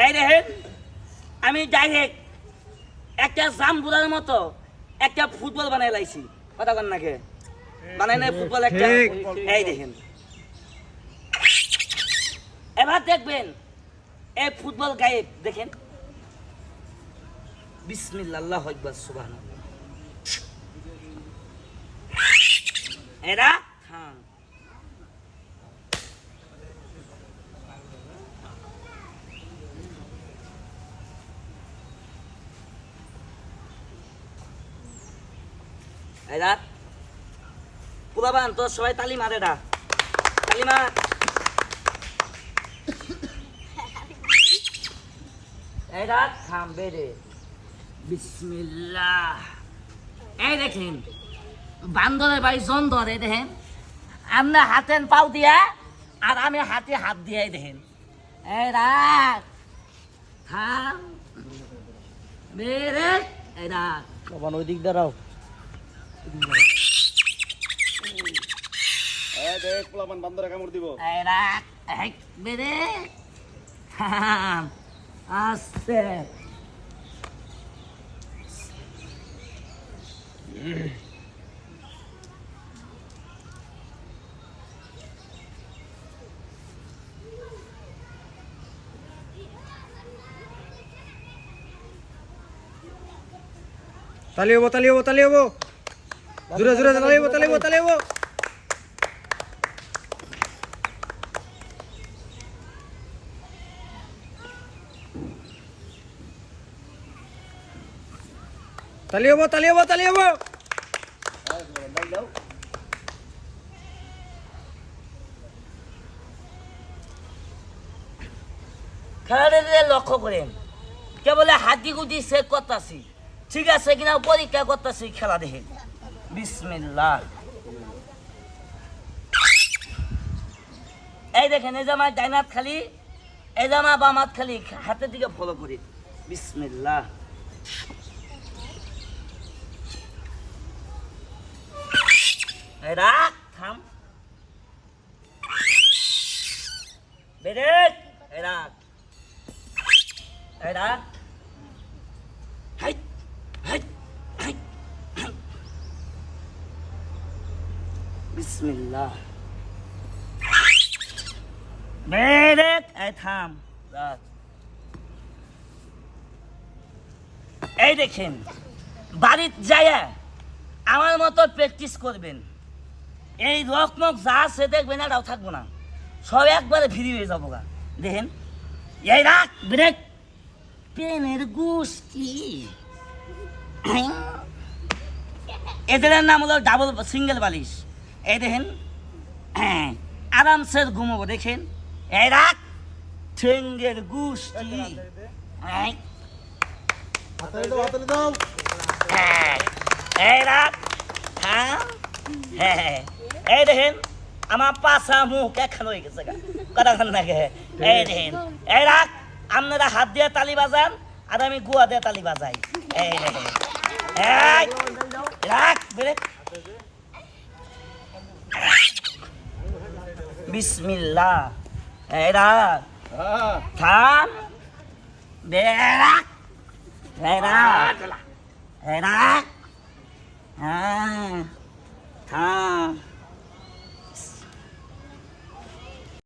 এই দেখেন আমি ডাইরেক্ট একটা জাম্বুরার মতো একটা ফুটবল বানাই লাইছি কথা কন নাকি বানাই নাই ফুটবল একটা এই দেখেন এবার দেখবেন এই ফুটবল গায়েব দেখেন বিসমিল্লাহ আল্লাহু আকবার সুবহানাল্লাহ এরা হ্যাঁ এরা পুলাবান তো সবাই তালি মারে না তালি মার এরা থামবে রে বিসমিল্লাহ এই দেখেন বান্দরের বাড়ি জন্দর এই দেখেন আপনি হাতেন পাও দিয়া আর আমি হাতে হাত দিয়ে দেখেন এই রাখ থাম বেরে এই রাখ বাবা ওই দিক দাঁড়াও দেখ পোলাপান বান্দরে কামড় দিব এই রাখ এক বেরে থাম আস্তে তালি হবো জোরে জোরে তালি হবো খেলাটা লক্ষ্য করেন কেবলে হাতি গুটি চেক করতেছি ঠিক আছে কিনা পরীক্ষা করতেছি খেলা দেখে বিসমিল্লাহ এই দেখেন এই জামা ডাইনাত খালি এই জামা বামাত খালি হাতের দিকে ফলো করি বিসমিল্লাহ এই রাখ থাম বেরে এই রাখ এই রাখ হাই হাই হাই বিসমিল্লাহ বেরে এই থাম রাখ এই দেখেন বাড়িতে যায় আমার মতো প্র্যাকটিস করবেন এই রকমক যা আছে দেখবেন এটাও থাকবো না সব একবারে ফ্রি হয়ে যাবো গা দেখেন এই রাখ ব্রেক পেনের গোষ্ঠী এদের নাম হলো ডাবল সিঙ্গেল বালিশ এই দেখেন আরামসে ঘুমাবো দেখেন এই রাখ ঠেঙ্গের গোষ্ঠী এই রাখ হ্যাঁ হ্যাঁ এই দেখেন আমার পাশা মুখ একখান হয়ে গেছে কথা খান নাকি এই দেখেন এই রাখ আপনারা হাত দিয়ে তালি বাজান আর আমি গুয়া দিয়ে তালি বাজাই এই দেখেন এই রাখ বেরে বিসমিল্লাহ এই রাখ থাম বেরাক এই রাখ এই রাখ হ্যাঁ থাম